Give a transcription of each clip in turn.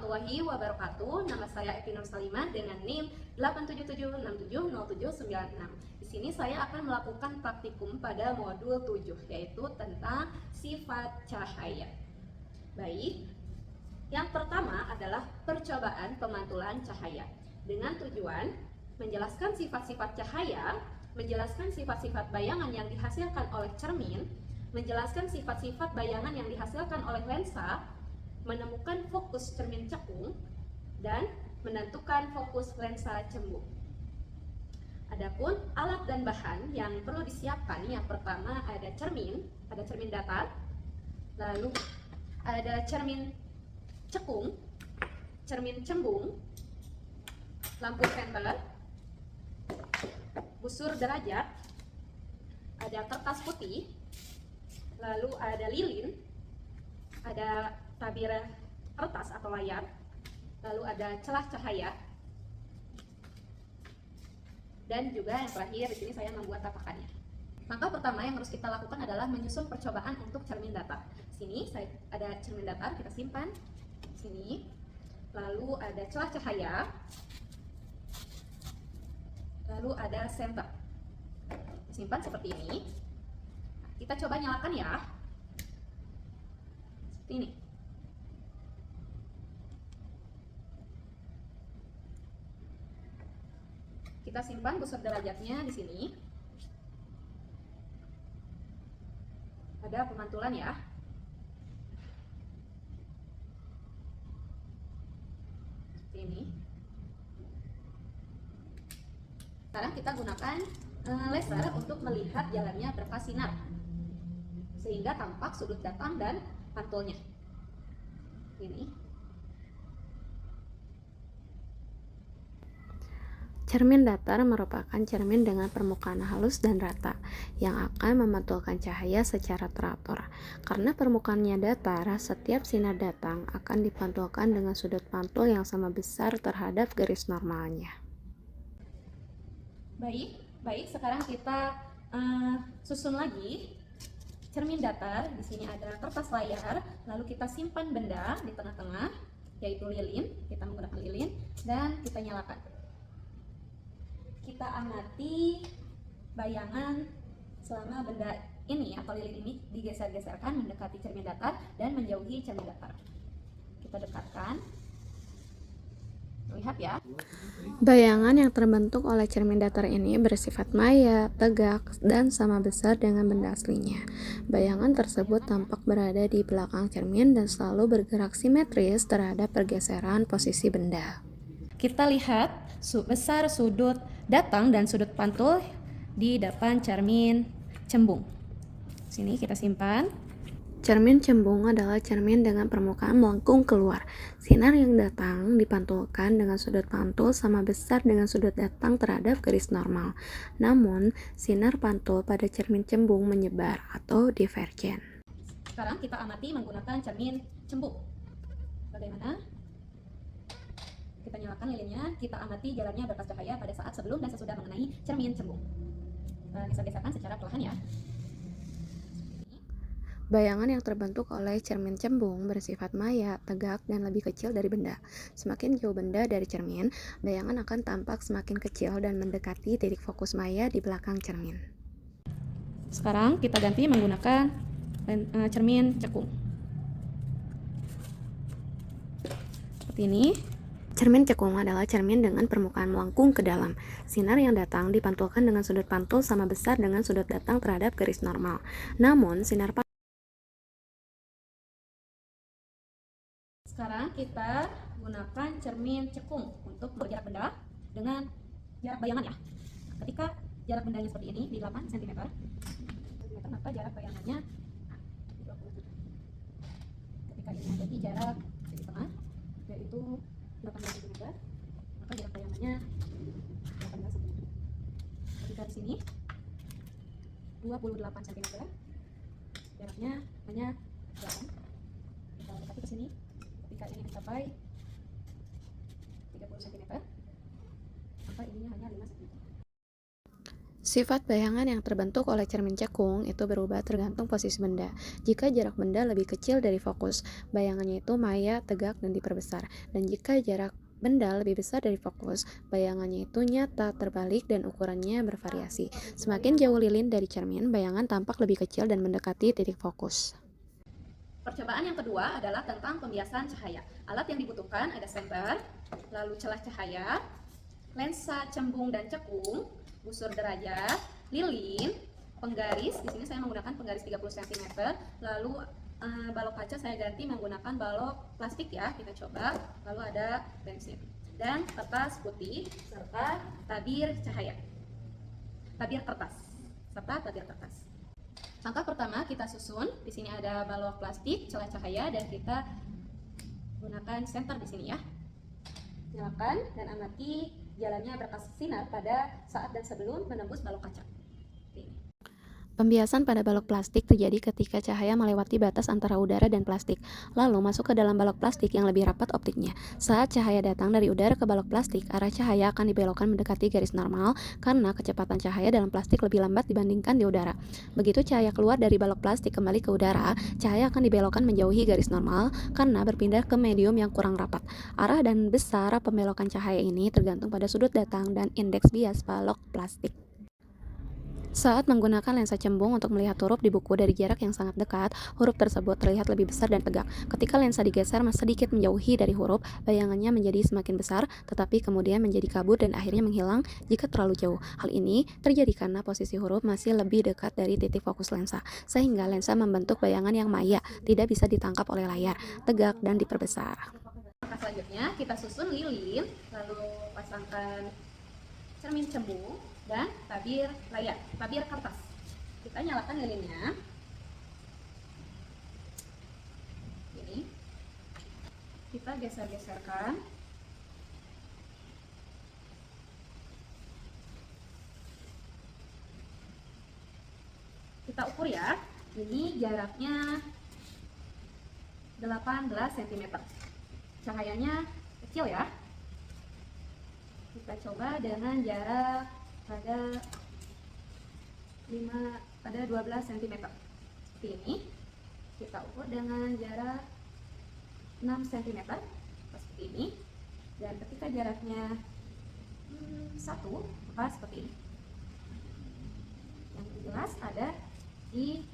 warahmatullahi wabarakatuh. Nama saya Evi Nur Salimah dengan NIM 877670796. Di sini saya akan melakukan praktikum pada modul 7, yaitu tentang sifat cahaya. Baik, yang pertama adalah percobaan pemantulan cahaya dengan tujuan menjelaskan sifat-sifat cahaya, menjelaskan sifat-sifat bayangan yang dihasilkan oleh cermin, menjelaskan sifat-sifat bayangan yang dihasilkan oleh lensa, menemukan fokus cermin cekung, dan menentukan fokus lensa cembung. Adapun alat dan bahan yang perlu disiapkan, yang pertama ada cermin datar, lalu ada cermin cekung, cermin cembung, lampu senter, busur derajat, ada kertas putih, lalu ada lilin, ada tabir kertas atau layar, lalu ada celah cahaya, dan juga yang terakhir di sini saya membuat tapakannya. Maka pertama yang harus kita lakukan adalah menyusun percobaan untuk cermin datar. Sini saya ada cermin datar, kita simpan sini. Lalu ada celah cahaya, lalu ada senter. Simpan seperti ini. Kita coba nyalakan ya. Seperti ini. Kita simpan busur derajatnya di sini. Ada pemantulan ya. Seperti ini. Sekarang kita gunakan laser untuk melihat jalannya berapa sinar, sehingga tampak sudut datang dan pantulnya. Ini. Cermin datar merupakan cermin dengan permukaan halus dan rata yang akan memantulkan cahaya secara teratur. Karena permukaannya datar, setiap sinar datang akan dipantulkan dengan sudut pantul yang sama besar terhadap garis normalnya. Baik, sekarang kita susun lagi cermin datar. Di sini ada kertas layar, lalu kita simpan benda di tengah-tengah, yaitu lilin. Kita menggunakan lilin dan kita nyalakan. Kita amati bayangan selama benda ini atau lilin ini digeser-geserkan mendekati cermin datar dan menjauhi cermin datar. Kita dekatkan. Lihat ya. Bayangan yang terbentuk oleh cermin datar ini bersifat maya, tegak, dan sama besar dengan benda aslinya. Bayangan tersebut tampak berada di belakang cermin dan selalu bergerak simetris terhadap pergeseran posisi benda. Kita lihat besar sudut datang dan sudut pantul di depan cermin cembung. Sini kita simpan. Cermin cembung adalah cermin dengan permukaan melengkung keluar. Sinar yang datang dipantulkan dengan sudut pantul sama besar dengan sudut datang terhadap garis normal. Namun, sinar pantul pada cermin cembung menyebar atau divergen. Sekarang kita amati menggunakan cermin cembung. Bagaimana? Kita nyalakan lilinnya, kita amati jalannya berkas cahaya pada saat sebelum dan sesudah mengenai cermin cembung. Geser-geserkan secara perlahan ya. Bayangan yang terbentuk oleh cermin cembung bersifat maya, tegak, dan lebih kecil dari benda. Semakin jauh benda dari cermin, bayangan akan tampak semakin kecil dan mendekati titik fokus maya di belakang cermin. Sekarang kita ganti menggunakan cermin cekung. Seperti ini. Cermin cekung adalah cermin dengan permukaan melengkung ke dalam. Sinar yang datang dipantulkan dengan sudut pantul sama besar dengan sudut datang terhadap garis normal. Namun, Sekarang kita gunakan cermin cekung untuk jarak benda dengan jarak bayangan ya. Ketika jarak bendanya seperti ini di 8 cm, maka jarak bayangannya 20. Ketika ini jadi jarak di tengah, yaitu 18 cm, maka jarak bayangannya 18 cm. Ketika di sini 28 cm, jaraknya hanya 8. Kita dekati ke sini. Ketika ini mencapai 30 cm, maka ininya hanya 5 cm. Sifat bayangan yang terbentuk oleh cermin cekung itu berubah tergantung posisi benda. Jika jarak benda lebih kecil dari fokus, bayangannya itu maya, tegak, dan diperbesar. Dan jika jarak benda lebih besar dari fokus, bayangannya itu nyata, terbalik, dan ukurannya bervariasi. Semakin jauh lilin dari cermin, bayangan tampak lebih kecil dan mendekati titik fokus. Percobaan yang kedua adalah tentang pembiasan cahaya. Alat yang dibutuhkan ada senter, lalu celah cahaya, lensa cembung dan cekung, busur derajat, lilin, penggaris. Di sini saya menggunakan penggaris 30 cm. Lalu balok kaca saya ganti menggunakan balok plastik ya. Kita coba. Lalu ada pensil dan kertas putih serta tabir cahaya. Tabir kertas serta tabir kertas. Langkah pertama kita susun. Di sini ada balok plastik, celah cahaya, dan kita gunakan senter di sini ya. Nyalakan dan amati jalannya berkas sinar pada saat dan sebelum menembus balok kaca. Pembiasan pada balok plastik terjadi ketika cahaya melewati batas antara udara dan plastik, lalu masuk ke dalam balok plastik yang lebih rapat optiknya. Saat cahaya datang dari udara ke balok plastik, arah cahaya akan dibelokkan mendekati garis normal karena kecepatan cahaya dalam plastik lebih lambat dibandingkan di udara. Begitu cahaya keluar dari balok plastik kembali ke udara, cahaya akan dibelokkan menjauhi garis normal karena berpindah ke medium yang kurang rapat. Arah dan besar pembelokan cahaya ini tergantung pada sudut datang dan indeks bias balok plastik. Saat menggunakan lensa cembung untuk melihat huruf di buku dari jarak yang sangat dekat, huruf tersebut terlihat lebih besar dan tegak. Ketika lensa digeser sedikit menjauhi dari huruf, bayangannya menjadi semakin besar, tetapi kemudian menjadi kabur dan akhirnya menghilang jika terlalu jauh. Hal ini terjadi karena posisi huruf masih lebih dekat dari titik fokus lensa, sehingga lensa membentuk bayangan yang maya, tidak bisa ditangkap oleh layar, tegak, dan diperbesar. Langkah selanjutnya kita susun lilin, lalu pasangkan cermin cembung dan tabir layar, tabir kertas. Kita nyalakan lilinnya. Ini kita geser-geserkan. Kita ukur ya. Ini jaraknya 18 cm. Cahayanya kecil ya. Kita coba dengan jarak pada 12 cm. Seperti ini. Kita ukur dengan jarak 6 cm. Seperti ini. Dan ketika jaraknya 1, maka seperti ini. Yang jelas ada di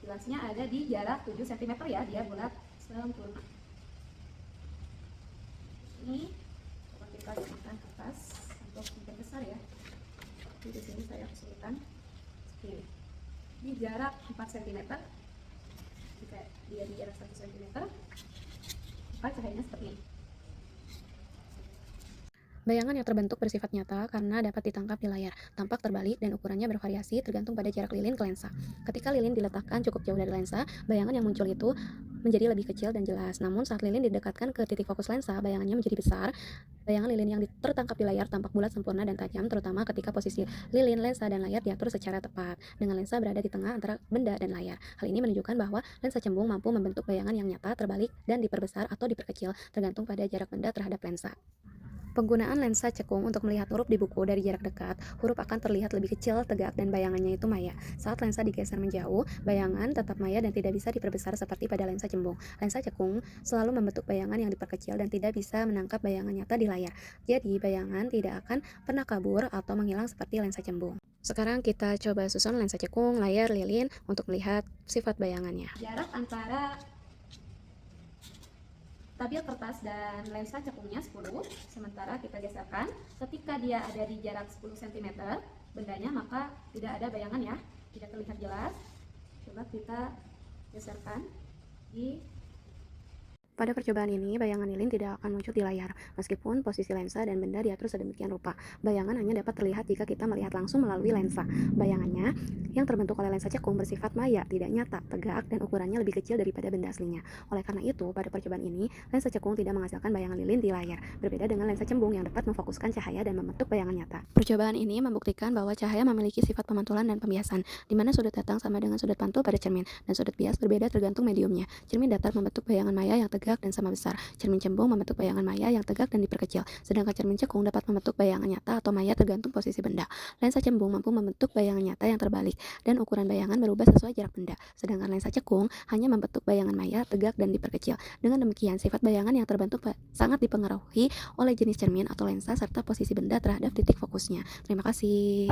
jelasnya ada di jarak 7 cm ya, dia bulat sempurna. Ini coba kita gunakan kertas untuk memperbesar ya. Di sini saya kesulitan. Ini di jarak 4 cm. Jika dia di jarak 1 cm, maka cahayanya seperti ini. Bayangan yang terbentuk bersifat nyata karena dapat ditangkap di layar, tampak terbalik dan ukurannya bervariasi tergantung pada jarak lilin ke lensa. Ketika lilin diletakkan cukup jauh dari lensa, bayangan yang muncul itu menjadi lebih kecil dan jelas. Namun saat lilin didekatkan ke titik fokus lensa, bayangannya menjadi besar. Bayangan lilin yang tertangkap di layar tampak bulat sempurna dan tajam, terutama ketika posisi lilin, lensa, dan layar diatur secara tepat, dengan lensa berada di tengah antara benda dan layar. Hal ini menunjukkan bahwa lensa cembung mampu membentuk bayangan yang nyata, terbalik, dan diperbesar atau diperkecil tergantung pada jarak benda terhadap lensa. Penggunaan lensa cekung untuk melihat huruf di buku dari jarak dekat, huruf akan terlihat lebih kecil, tegak, dan bayangannya itu maya. Saat lensa digeser menjauh, bayangan tetap maya dan tidak bisa diperbesar seperti pada lensa cembung. Lensa cekung selalu membentuk bayangan yang diperkecil dan tidak bisa menangkap bayangan nyata di layar. Jadi, bayangan tidak akan pernah kabur atau menghilang seperti lensa cembung. Sekarang kita coba susun lensa cekung, layar, lilin untuk melihat sifat bayangannya. Jarak antara tabir kertas dan lensa cekungnya 10, sementara kita geserkan. Ketika dia ada di jarak 10 cm bendanya, maka tidak ada bayangan ya, tidak terlihat jelas. Coba kita geserkan di Pada percobaan ini, bayangan lilin tidak akan muncul di layar, meskipun posisi lensa dan benda diatur sedemikian rupa. Bayangan hanya dapat terlihat jika kita melihat langsung melalui lensa. Bayangannya, yang terbentuk oleh lensa cekung bersifat maya, tidak nyata, tegak, dan ukurannya lebih kecil daripada benda aslinya. Oleh karena itu, pada percobaan ini, lensa cekung tidak menghasilkan bayangan lilin di layar, berbeda dengan lensa cembung yang dapat memfokuskan cahaya dan membentuk bayangan nyata. Percobaan ini membuktikan bahwa cahaya memiliki sifat pemantulan dan pembiasan, di mana sudut datang sama dengan sudut pantul pada cermin, dan sudut bias berbeda tergantung mediumnya. Cermin datar membentuk bayangan maya yang tegak dan sama besar. Cermin cembung membentuk bayangan maya yang tegak dan diperkecil, sedangkan cermin cekung dapat membentuk bayangan nyata atau maya tergantung posisi benda. Lensa cembung mampu membentuk bayangan nyata yang terbalik, dan ukuran bayangan berubah sesuai jarak benda, sedangkan lensa cekung hanya membentuk bayangan maya tegak dan diperkecil. Dengan demikian, sifat bayangan yang terbentuk sangat dipengaruhi oleh jenis cermin atau lensa serta posisi benda terhadap titik fokusnya. Terima kasih.